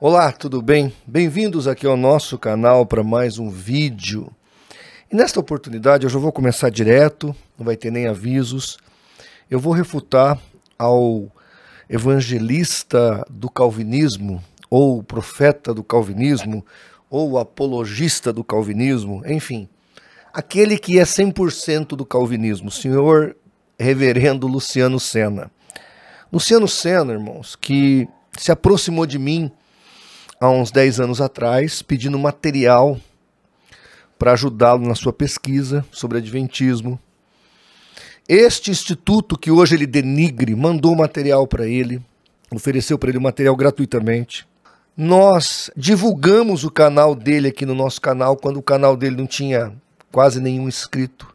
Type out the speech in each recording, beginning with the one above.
Olá, tudo bem? Bem-vindos aqui ao nosso canal para mais um vídeo. E nesta oportunidade eu já vou começar direto, não vai ter nem avisos. Eu vou refutar ao evangelista do calvinismo, ou profeta do calvinismo, ou apologista do calvinismo, enfim, aquele que é 100% do calvinismo, o senhor reverendo Luciano Sena. Luciano Sena, irmãos, que se aproximou de mim há uns 10 anos atrás, pedindo material para ajudá-lo na sua pesquisa sobre adventismo. Este instituto que hoje ele denigre, mandou material para ele, ofereceu para ele o material gratuitamente. Nós divulgamos o canal dele aqui no nosso canal, quando o canal dele não tinha quase nenhum inscrito.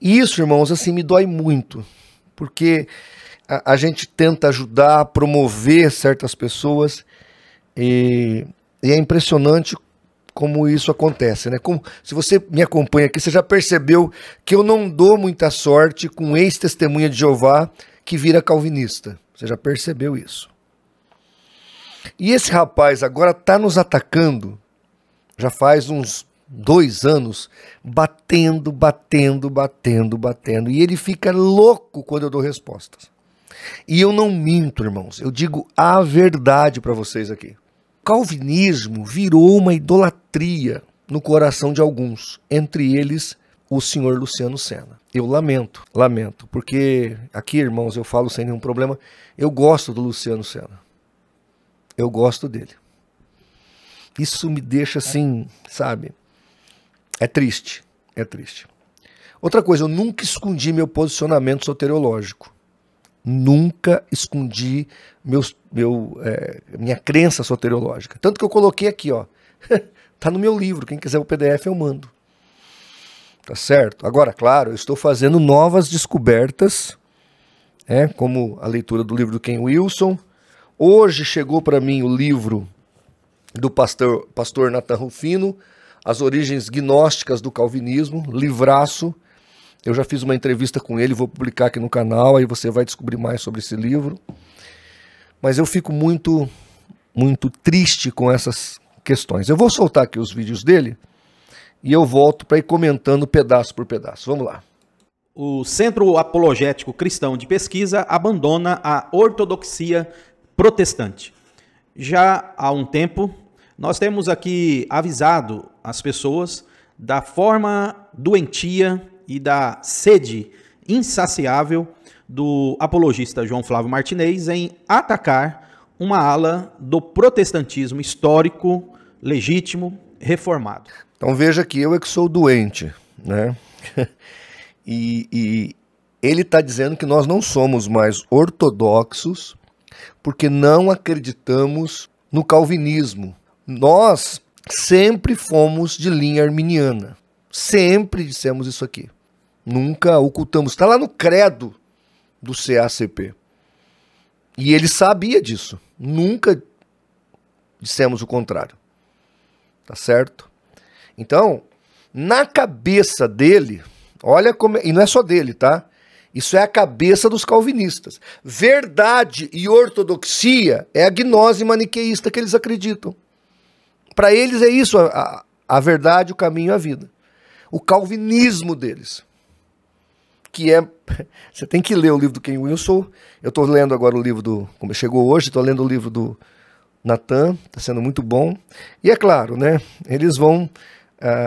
E isso, irmãos, assim, me dói muito, porque a gente tenta ajudar, promover certas pessoas, e é impressionante como isso acontece, né? Se você me acompanha aqui, você já percebeu que eu não dou muita sorte com ex-testemunha de Jeová que vira calvinista. Você já percebeu isso? E esse rapaz agora está nos atacando, já faz uns 2 anos, batendo. E ele fica louco quando eu dou respostas. E eu não minto, irmãos, eu digo a verdade para vocês aqui. O calvinismo virou uma idolatria no coração de alguns, entre eles o senhor Luciano Sena. Eu lamento, porque aqui, irmãos, eu falo sem nenhum problema, eu gosto do Luciano Sena. Eu gosto dele. Isso me deixa assim, sabe? É triste. Outra coisa, eu nunca escondi meu posicionamento soteriológico. Nunca escondi minha crença soteriológica. Tanto que eu coloquei aqui, ó. Tá no meu livro. Quem quiser o PDF eu mando. Tá certo? Agora, claro, eu estou fazendo novas descobertas, como a leitura do livro do Ken Wilson. Hoje chegou para mim o livro do pastor Nathan Rufino, As Origens Gnósticas do Calvinismo, livraço. Eu já fiz uma entrevista com ele, vou publicar aqui no canal, aí você vai descobrir mais sobre esse livro. Mas eu fico muito triste com essas questões. Eu vou soltar aqui os vídeos dele e eu volto para ir comentando pedaço por pedaço. Vamos lá. O Centro Apologético Cristão de Pesquisa abandona a ortodoxia protestante. Já há um tempo, nós temos aqui avisado as pessoas da forma doentia e da sede insaciável do apologista João Flávio Martinez em atacar uma ala do protestantismo histórico, legítimo, reformado. Então veja que eu é que sou doente, né? e ele está dizendo que nós não somos mais ortodoxos porque não acreditamos no calvinismo. Nós sempre fomos de linha arminiana. Sempre dissemos isso aqui. Nunca ocultamos. Está lá no credo do CACP. E ele sabia disso. Nunca dissemos o contrário. Tá certo? Então, na cabeça dele, olha como... E não é só dele, tá? Isso é a cabeça dos calvinistas. Verdade e ortodoxia é a gnose maniqueísta que eles acreditam. Para eles é isso, a verdade, o caminho e a vida. O calvinismo deles. Que é... Você tem que ler o livro do Ken Wilson. Eu estou lendo agora o livro do... Como chegou hoje, estou lendo o livro do Nathan. Está sendo muito bom. E é claro, né? Eles vão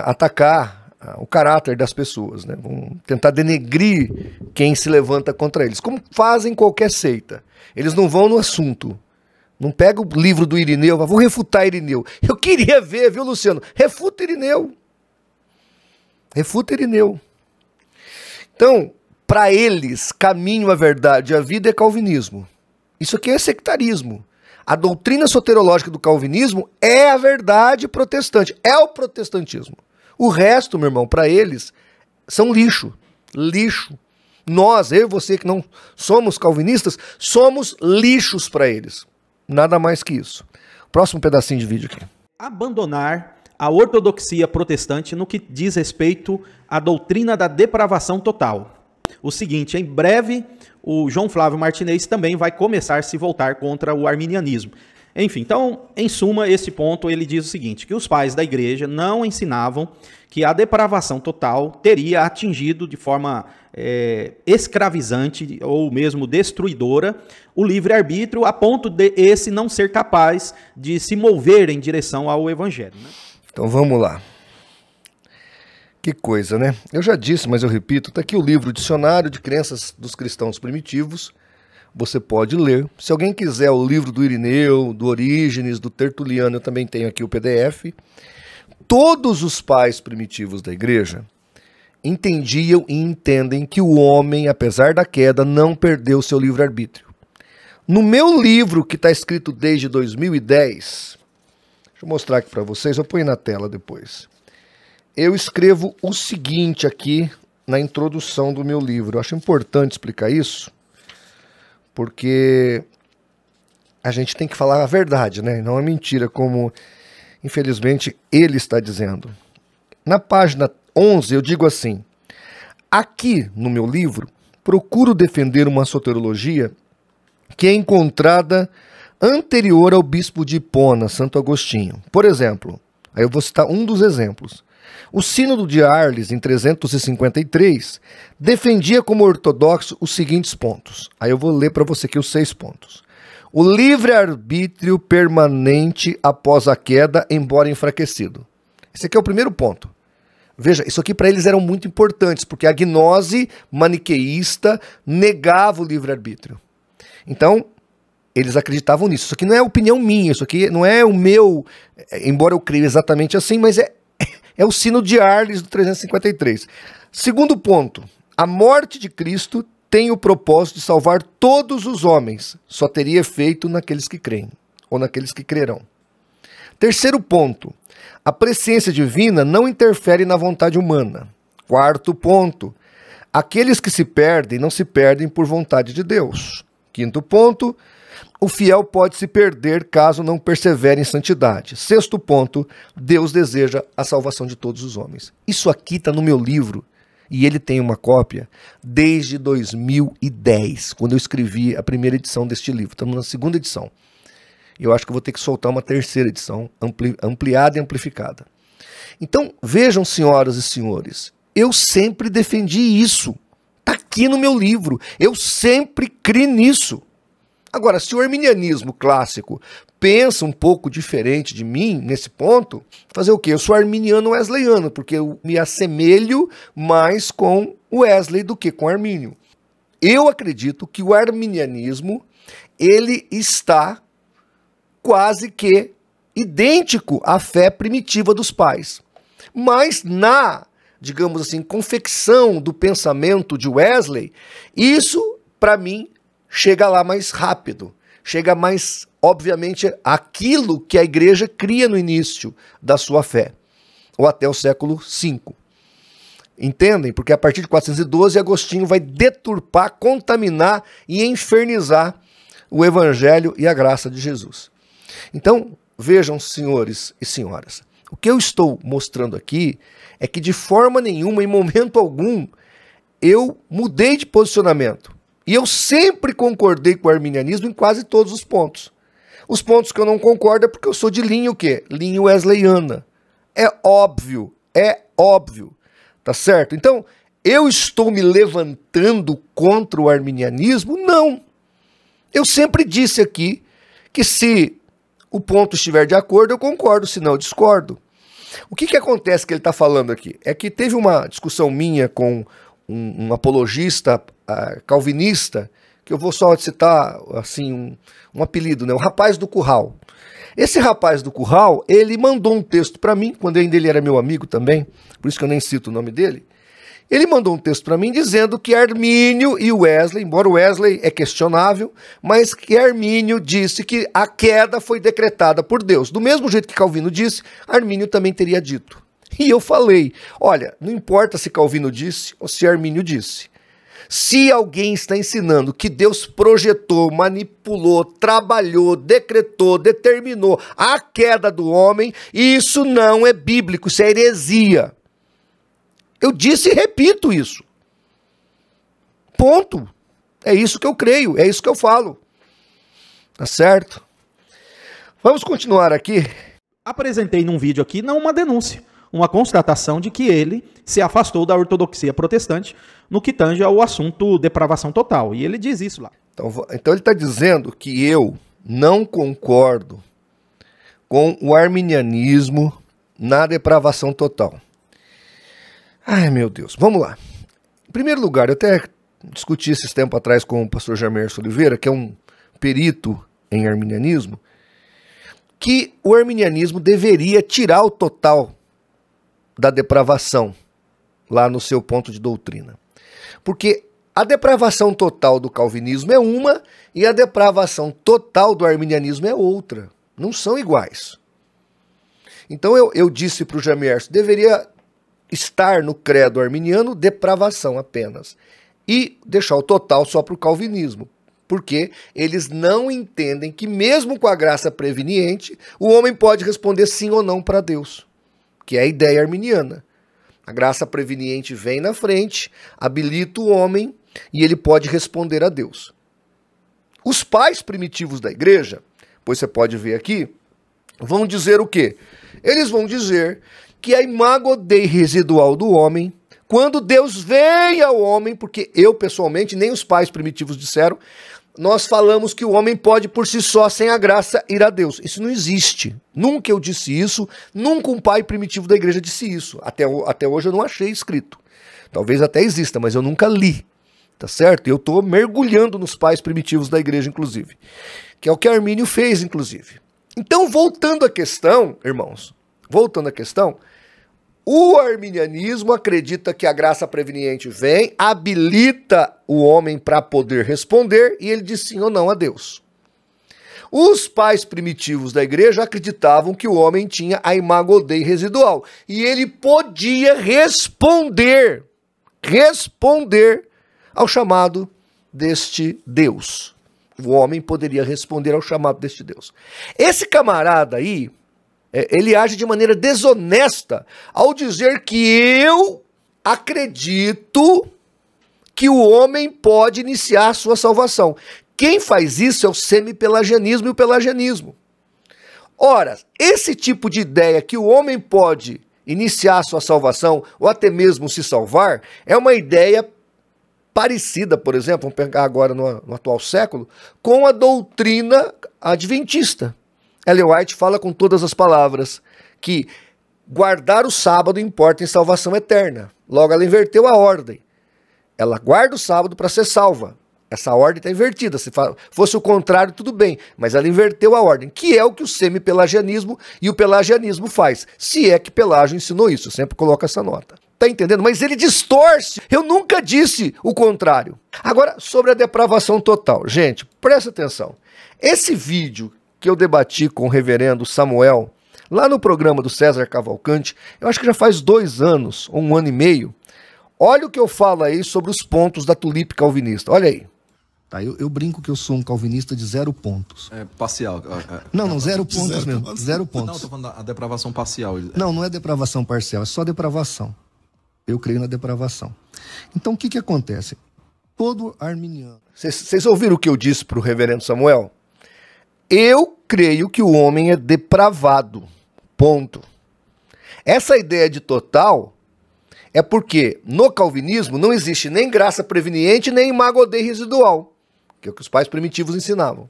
atacar o caráter das pessoas, né? Vão tentar denegrir quem se levanta contra eles. Como fazem qualquer seita. Eles não vão no assunto. Não pega o livro do Irineu, vou refutar Irineu. Eu queria ver, viu, Luciano? Refuta Irineu. Refuta Irineu. Então, para eles, caminho, a verdade e a vida é calvinismo. Isso aqui é sectarismo. A doutrina soterológica do calvinismo é a verdade protestante, é o protestantismo. O resto, meu irmão, para eles, são lixo. Lixo. Nós, eu e você que não somos calvinistas, somos lixos para eles. Nada mais que isso. Próximo pedacinho de vídeo aqui. Abandonar a ortodoxia protestante no que diz respeito à doutrina da depravação total. o seguinte: em breve o João Flávio Martinez também vai começar a se voltar contra o arminianismo. Enfim, então, em suma, esse ponto ele diz o seguinte, que os pais da igreja não ensinavam que a depravação total teria atingido de forma escravizante ou mesmo destruidora o livre-arbítrio, a ponto de esse não ser capaz de se mover em direção ao evangelho, né? Então vamos lá. Que coisa, né? Eu já disse, mas eu repito, está aqui o livro Dicionário de Crenças dos Cristãos Primitivos. Você pode ler. Se alguém quiser o livro do Irineu, do Orígenes, do Tertuliano, eu também tenho aqui o PDF. Todos os pais primitivos da igreja entendiam e entendem que o homem, apesar da queda, não perdeu seu livre-arbítrio. No meu livro, que está escrito desde 2010, deixa eu mostrar aqui para vocês, eu ponho na tela depois. Eu escrevo o seguinte aqui na introdução do meu livro. Eu acho importante explicar isso, porque a gente tem que falar a verdade, né? Não é mentira, como infelizmente ele está dizendo. Na página 11 eu digo assim: aqui no meu livro procuro defender uma soteriologia que é encontrada anterior ao bispo de Hipona, Santo Agostinho. Por exemplo, aí eu vou citar um dos exemplos. O Sínodo de Arles, em 353, defendia como ortodoxo os seguintes pontos. Aí eu vou ler para você aqui os 6 pontos. O livre-arbítrio permanente após a queda, embora enfraquecido. Esse aqui é o primeiro ponto. Veja, isso aqui para eles eram muito importantes, porque a gnose maniqueísta negava o livre-arbítrio. Então, eles acreditavam nisso. Isso aqui não é opinião minha, isso aqui não é o meu, embora eu creia exatamente assim, mas é o Sínodo de Arles do 353. Segundo ponto, a morte de Cristo tem o propósito de salvar todos os homens, só teria efeito naqueles que creem, ou naqueles que crerão. Terceiro ponto, a presciência divina não interfere na vontade humana. Quarto ponto, aqueles que se perdem não se perdem por vontade de Deus. Quinto ponto, o fiel pode se perder caso não persevere em santidade. Sexto ponto, Deus deseja a salvação de todos os homens. Isso aqui está no meu livro, e ele tem uma cópia desde 2010, quando eu escrevi a primeira edição deste livro. Estamos na segunda edição. Eu acho que eu vou ter que soltar uma terceira edição, ampliada e amplificada. Então, vejam, senhoras e senhores, eu sempre defendi isso. Está aqui no meu livro. Eu sempre criei nisso. Agora, se o arminianismo clássico pensa um pouco diferente de mim nesse ponto, fazer o quê? Eu sou arminiano wesleyano, porque eu me assemelho mais com Wesley do que com Armínio. Eu acredito que o arminianismo, ele está quase que idêntico à fé primitiva dos pais. Mas na, digamos assim, confecção do pensamento de Wesley, isso, para mim, chega lá mais rápido, chega mais, obviamente, aquilo que a igreja cria no início da sua fé, ou até o século V. Entendem? Porque a partir de 412, Agostinho vai deturpar, contaminar e infernizar o evangelho e a graça de Jesus. Então, vejam, senhores e senhoras, o que eu estou mostrando aqui é que de forma nenhuma, em momento algum, eu mudei de posicionamento. E eu sempre concordei com o arminianismo em quase todos os pontos. Os pontos que eu não concordo é porque eu sou de linha o quê? Linha wesleyana. É óbvio, tá certo? Então, eu estou me levantando contra o arminianismo? Não. Eu sempre disse aqui que se o ponto estiver de acordo, eu concordo, se não, eu discordo. O que acontece que ele está falando aqui? É que teve uma discussão minha com um apologista calvinista, que eu vou só citar assim, um apelido, né? O rapaz do curral. Esse rapaz do curral, ele mandou um texto para mim, quando ainda ele era meu amigo também, por isso que eu nem cito o nome dele. Ele mandou um texto para mim dizendo que Armínio e Wesley, embora Wesley é questionável, mas que Armínio disse que a queda foi decretada por Deus. Do mesmo jeito que Calvino disse, Armínio também teria dito. E eu falei, olha, não importa se Calvino disse ou se Armínio disse. Se alguém está ensinando que Deus projetou, manipulou, trabalhou, decretou, determinou a queda do homem, isso não é bíblico, isso é heresia. Eu disse e repito isso. ponto. É isso que eu creio, é isso que eu falo. Tá certo? Vamos continuar aqui. Apresentei num vídeo aqui não uma denúncia, uma constatação de que ele se afastou da ortodoxia protestante no que tange ao assunto depravação total. E ele diz isso lá. Então ele está dizendo que eu não concordo com o arminianismo na depravação total. Ai, meu Deus. Vamos lá. Em primeiro lugar, eu até discuti esses tempos atrás com o pastor Jamerson Oliveira, que é um perito em arminianismo, que o arminianismo deveria tirar o total da depravação lá no seu ponto de doutrina. Porque a depravação total do calvinismo é uma e a depravação total do arminianismo é outra. Não são iguais. Então eu disse para o Jamerson, deveria estar no credo arminiano depravação apenas. E deixar o total só para o calvinismo. Porque eles não entendem que mesmo com a graça preveniente, o homem pode responder sim ou não para Deus. Que é a ideia arminiana. A graça preveniente vem na frente, habilita o homem e ele pode responder a Deus. Os pais primitivos da igreja, pois você pode ver aqui, vão dizer o quê? Eles vão dizer que a imago Dei residual do homem, quando Deus vem ao homem, porque eu pessoalmente, nem os pais primitivos disseram, nós falamos que o homem pode por si só, sem a graça, ir a Deus. Isso não existe. Nunca eu disse isso, nunca um pai primitivo da igreja disse isso. Até hoje eu não achei escrito. Talvez até exista, mas eu nunca li. Tá certo? Eu estou mergulhando nos pais primitivos da igreja, inclusive. Que é o que Armínio fez, inclusive. Então, voltando à questão, irmãos, o arminianismo acredita que a graça preveniente vem, habilita o homem para poder responder e ele diz sim ou não a Deus. Os pais primitivos da igreja acreditavam que o homem tinha a imago Dei residual e ele podia responder ao chamado deste Deus. O homem poderia responder ao chamado deste Deus. Esse camarada aí, ele age de maneira desonesta ao dizer que eu acredito que o homem pode iniciar a sua salvação. Quem faz isso é o semi-pelagianismo e o pelagianismo. Ora, esse tipo de ideia que o homem pode iniciar a sua salvação ou até mesmo se salvar é uma ideia parecida, por exemplo, vamos pegar agora no atual século, com a doutrina adventista. Ellen White fala com todas as palavras que guardar o sábado importa em salvação eterna. Logo, ela inverteu a ordem. Ela guarda o sábado para ser salva. Essa ordem está invertida. Se fosse o contrário, tudo bem. Mas ela inverteu a ordem, que é o que o semi-pelagianismo e o pelagianismo faz. Se é que Pelágio ensinou isso. Eu sempre coloco essa nota. Tá entendendo? Mas ele distorce. Eu nunca disse o contrário. Agora, sobre a depravação total. Gente, presta atenção. Esse vídeo que eu debati com o reverendo Samuel, lá no programa do César Cavalcante, eu acho que já faz 2 anos, ou 1 ano e meio, olha o que eu falo aí sobre os pontos da tulipe calvinista, olha aí. Tá, eu brinco que eu sou um calvinista de 0 pontos. É parcial. Não, 0 pontos mesmo, 0 pontos. Não, tô falando da depravação parcial. Não é depravação parcial, é só depravação. Eu creio na depravação. Então o que acontece? Todo arminiano... Vocês ouviram o que eu disse para o reverendo Samuel? Eu creio que o homem é depravado, ponto. Essa ideia de total é porque no calvinismo não existe nem graça preveniente nem imago Dei residual, que é o que os pais primitivos ensinavam.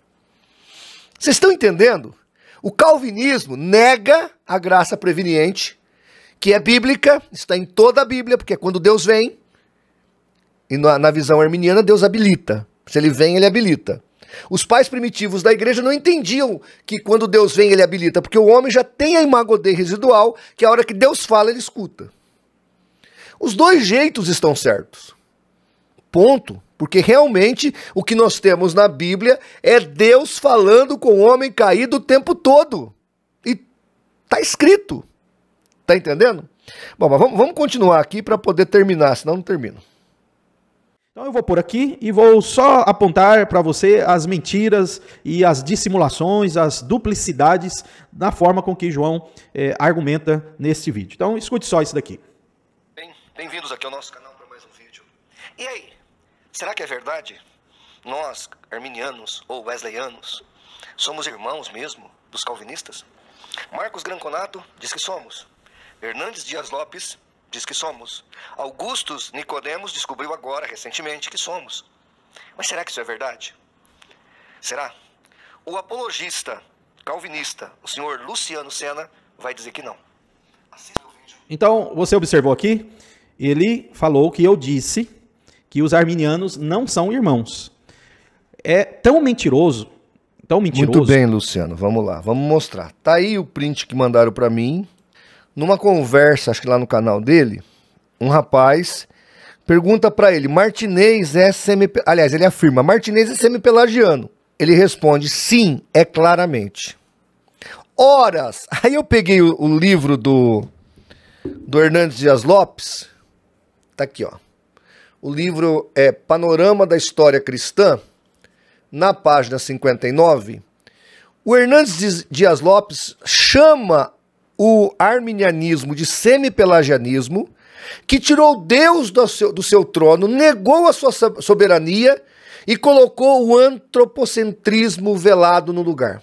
Vocês estão entendendo? O calvinismo nega a graça preveniente, que é bíblica, está em toda a Bíblia, porque quando Deus vem, e na visão arminiana Deus habilita. Se ele vem, ele habilita. Os pais primitivos da igreja não entendiam que quando Deus vem, ele habilita, porque o homem já tem a imago Dei residual, que a hora que Deus fala, ele escuta. Os 2 jeitos estão certos. Ponto. Porque realmente o que nós temos na Bíblia é Deus falando com o homem caído o tempo todo. E tá escrito. Tá entendendo? Bom, mas vamos continuar aqui para poder terminar, senão não termino. Então eu vou por aqui e vou só apontar para você as mentiras e as dissimulações, as duplicidades na forma com que João argumenta nesse vídeo. Então escute só isso daqui. Bem-vindos aqui ao nosso canal para mais um vídeo. E aí? Será que é verdade? Nós, arminianos ou wesleyanos, somos irmãos mesmo dos calvinistas? Marcos Granconato diz que somos. Hernandes Dias Lopes diz que somos. Augustus Nicodemos descobriu agora, recentemente, que somos. Mas será que isso é verdade? Será? O apologista calvinista, o senhor Luciano Sena, vai dizer que não. Assista o vídeo. Então, você observou aqui, ele falou que eu disse que os arminianos não são irmãos. É tão mentiroso, tão mentiroso. Muito bem, Luciano, vamos lá, vamos mostrar. Tá aí o print que mandaram para mim. Numa conversa, acho que lá no canal dele, um rapaz pergunta para ele, Martinez é aliás, ele afirma, Martinez é semi-pelagiano. Ele responde, sim, é claramente. Horas, aí eu peguei o livro do Hernandes Dias Lopes, tá aqui, ó. O livro é Panorama da História Cristã, na página 59. O Hernandes Dias Lopes chama o arminianismo de semi-pelagianismo, que tirou Deus do seu trono, negou a sua soberania e colocou o antropocentrismo velado no lugar.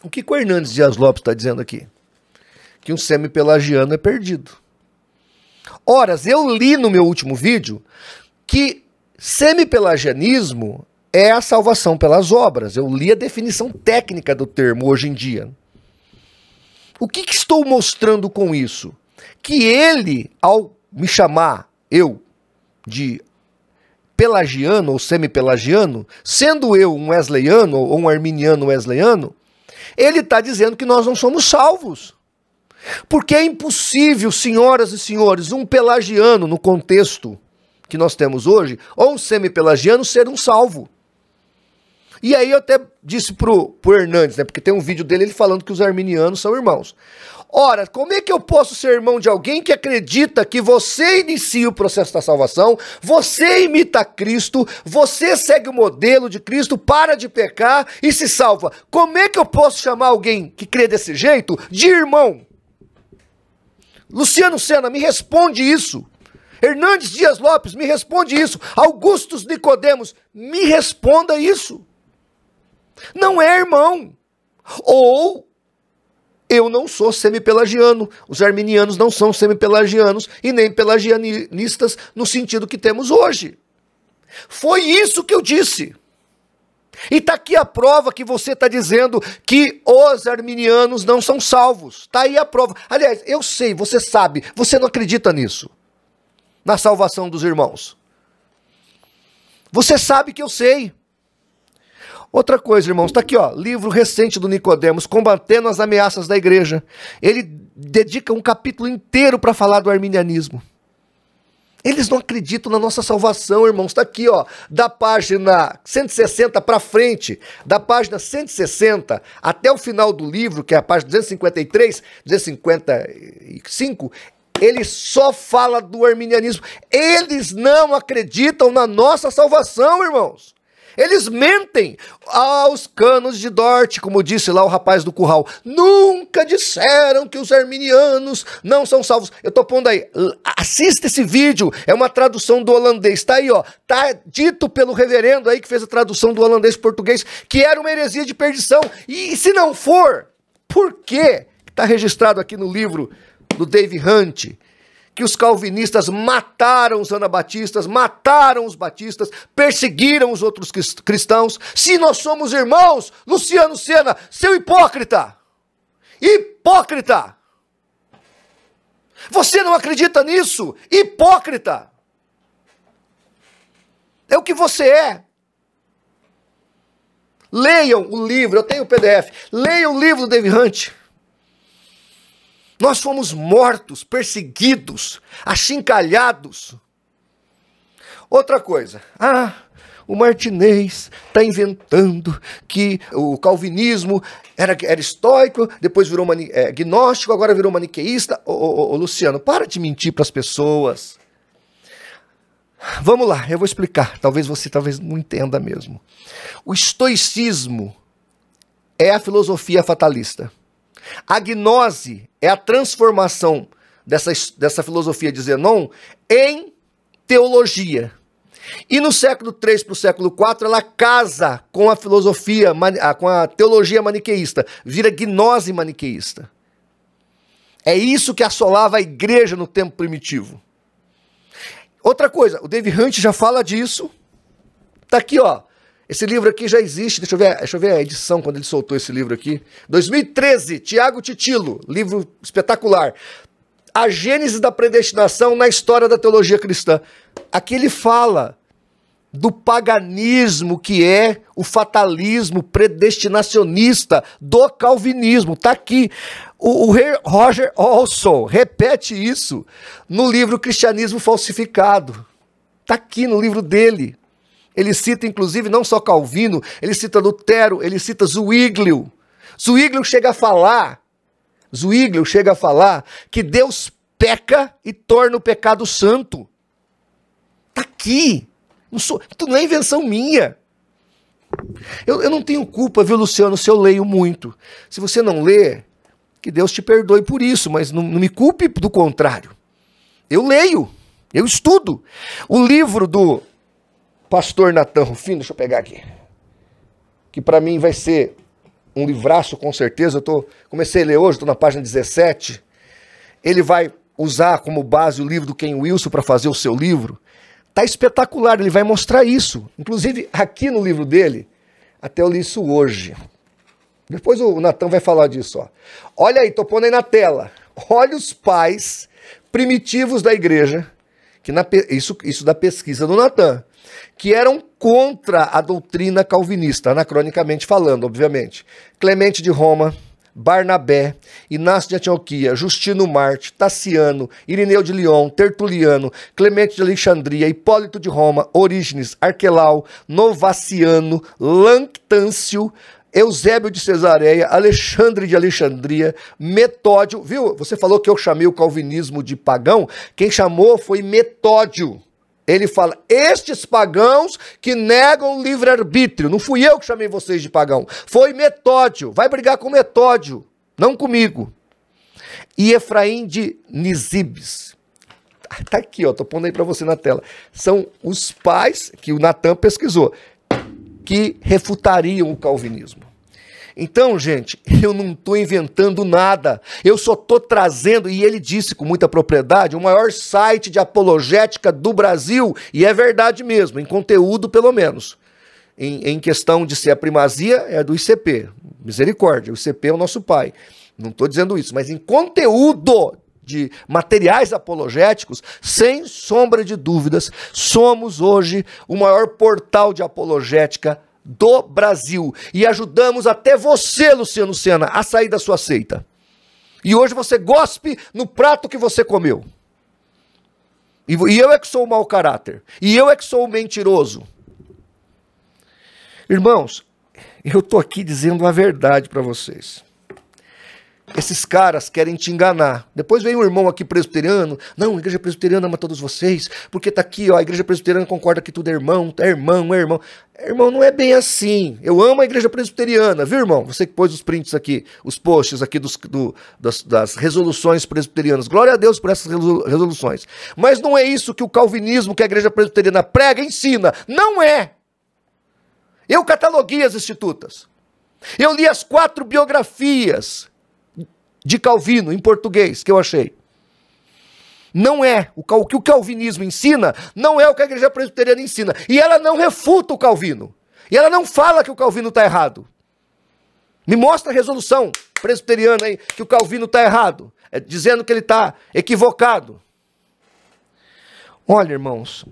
O que o Hernandes Dias Lopes está dizendo aqui? Que um semi-pelagiano é perdido. Ora, eu li no meu último vídeo que semi-pelagianismo é a salvação pelas obras. Eu li a definição técnica do termo hoje em dia. O que estou mostrando com isso? Que ele, ao me chamar, eu, de pelagiano ou semi-pelagiano, sendo eu um wesleyano ou um arminiano wesleyano, ele está dizendo que nós não somos salvos. Porque é impossível, senhoras e senhores, um pelagiano, no contexto que nós temos hoje, ou um semi-pelagiano ser um salvo. E aí eu até disse pro Hernandes, né, porque tem um vídeo dele ele falando que os arminianos são irmãos. Ora, como é que eu posso ser irmão de alguém que acredita que você inicia o processo da salvação, você imita Cristo, você segue o modelo de Cristo, para de pecar e se salva? Como é que eu posso chamar alguém que crê desse jeito de irmão? Luciano Sena, me responde isso. Hernandes Dias Lopes, me responde isso. Augustus Nicodemos, me responda isso. Não é irmão. Ou eu não sou semi-pelagiano. Os arminianos não são semi-pelagianos e nem pelagianistas no sentido que temos hoje. Foi isso que eu disse. E está aqui a prova que você está dizendo que os arminianos não são salvos. Está aí a prova. Aliás, eu sei, você sabe, você não acredita nisso. Na salvação dos irmãos. Você sabe que eu sei. Outra coisa, irmãos, está aqui, ó, livro recente do Nicodemos, Combatendo as Ameaças da Igreja. Ele dedica um capítulo inteiro para falar do arminianismo. Eles não acreditam na nossa salvação, irmãos. Está aqui, ó, da página 160 para frente, da página 160 até o final do livro, que é a página 253, 255, ele só fala do arminianismo. Eles não acreditam na nossa salvação, irmãos. Eles mentem aos canos de Dort, como disse lá o rapaz do curral. Nunca disseram que os arminianos não são salvos. Eu tô pondo aí, assista esse vídeo, é uma tradução do holandês. Tá aí, ó, tá dito pelo reverendo aí que fez a tradução do holandês para português, que era uma heresia de perdição. E se não for, por quê? Tá registrado aqui no livro do Dave Hunt, que os calvinistas mataram os anabatistas, mataram os batistas, perseguiram os outros cristãos. Se nós somos irmãos, Luciano Sena, seu hipócrita! Hipócrita! Você não acredita nisso? Hipócrita! É o que você é. Leiam o livro, eu tenho o PDF. Leiam o livro do Dave Hunt. Nós fomos mortos, perseguidos, achincalhados. Outra coisa. O Martinez está inventando que o calvinismo era estoico, depois virou gnóstico, agora virou maniqueísta. Luciano, para de mentir para as pessoas. Vamos lá, eu vou explicar. Talvez você não entenda mesmo. O estoicismo é a filosofia fatalista. A gnose é a transformação dessa filosofia de Zenon em teologia. E no século III para o século IV, ela casa com a filosofia, com a teologia maniqueísta, vira gnose maniqueísta. É isso que assolava a igreja no tempo primitivo. Outra coisa, o Dave Hunt já fala disso. Tá aqui, ó. Esse livro aqui já existe. Deixa eu ver a edição quando ele soltou esse livro aqui. 2013, Tiago Titilo, livro espetacular. A Gênese da Predestinação na História da Teologia Cristã. Aqui ele fala do paganismo que é o fatalismo predestinacionista do calvinismo. Está aqui. O Roger Olson repete isso no livro Cristianismo Falsificado. Está aqui no livro dele. Ele cita, inclusive, não só Calvino, ele cita Lutero, ele cita Zwinglio. Zwinglio chega a falar que Deus peca e torna o pecado santo. Está aqui. Não é invenção minha. Eu não tenho culpa, viu, Luciano, se eu leio muito. Se você não lê, que Deus te perdoe por isso, mas não me culpe do contrário. Eu leio, eu estudo. O livro do pastor Natan Rufino, deixa eu pegar aqui, que para mim vai ser um livraço com certeza, comecei a ler hoje, estou na página 17, ele vai usar como base o livro do Ken Wilson para fazer o seu livro. Tá espetacular, ele vai mostrar isso. Inclusive, aqui no livro dele, até eu li isso hoje. Depois o Natan vai falar disso, ó. Olha aí, tô pondo aí na tela. Olha os pais primitivos da igreja, isso da pesquisa do Natan, que eram contra a doutrina calvinista, anacronicamente falando, obviamente. Clemente de Roma, Barnabé, Inácio de Antioquia, Justino Marte, Taciano, Irineu de Lyon, Tertuliano, Clemente de Alexandria, Hipólito de Roma, Orígenes, Arquelau, Novaciano, Lactâncio, Eusébio de Cesareia, Alexandre de Alexandria, Metódio, viu? Você falou que eu chamei o calvinismo de pagão, quem chamou foi Metódio. Ele fala, estes pagãos que negam o livre-arbítrio. Não fui eu que chamei vocês de pagão. Foi Metódio. Vai brigar com Metódio, não comigo. E Efraim de Nisibis. Tá aqui, ó. Tô pondo aí para você na tela. São os pais que o Natan pesquisou, que refutariam o calvinismo. Então, gente, eu não estou inventando nada, eu só estou trazendo, e ele disse com muita propriedade, o maior site de apologética do Brasil, e é verdade mesmo, em conteúdo pelo menos. Em questão de ser a primazia, é do ICP, misericórdia, o ICP é o nosso pai. Não estou dizendo isso, mas em conteúdo de materiais apologéticos, sem sombra de dúvidas, somos hoje o maior portal de apologética do Brasil. E ajudamos até você, Luciano Sena, a sair da sua seita. E hoje você gospe no prato que você comeu. E eu é que sou o mau caráter. E eu é que sou o mentiroso. Irmãos, eu estou aqui dizendo a verdade para vocês. Esses caras querem te enganar. Depois vem um irmão aqui presbiteriano. Não, a igreja presbiteriana ama todos vocês. Porque tá aqui, ó, a igreja presbiteriana concorda que tudo é irmão, é irmão, é irmão. Irmão, não é bem assim. Eu amo a igreja presbiteriana, viu, irmão? Você que pôs os prints aqui, os posts aqui das resoluções presbiterianas. Glória a Deus por essas resoluções. Mas não é isso que o calvinismo, que a igreja presbiteriana prega, ensina. Não é. Eu cataloguei as institutas. Eu li as 4 biografias de Calvino, em português, que eu achei. Não é. O que o calvinismo ensina, não é o que a igreja presbiteriana ensina. E ela não refuta o Calvino. E ela não fala que o Calvino está errado. Me mostra a resolução presbiteriana aí, que o Calvino está errado. Dizendo que ele está equivocado. Olha, irmãos,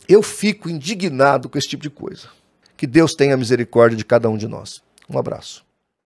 eu fico indignado com esse tipo de coisa. Que Deus tenha misericórdia de cada um de nós. Um abraço.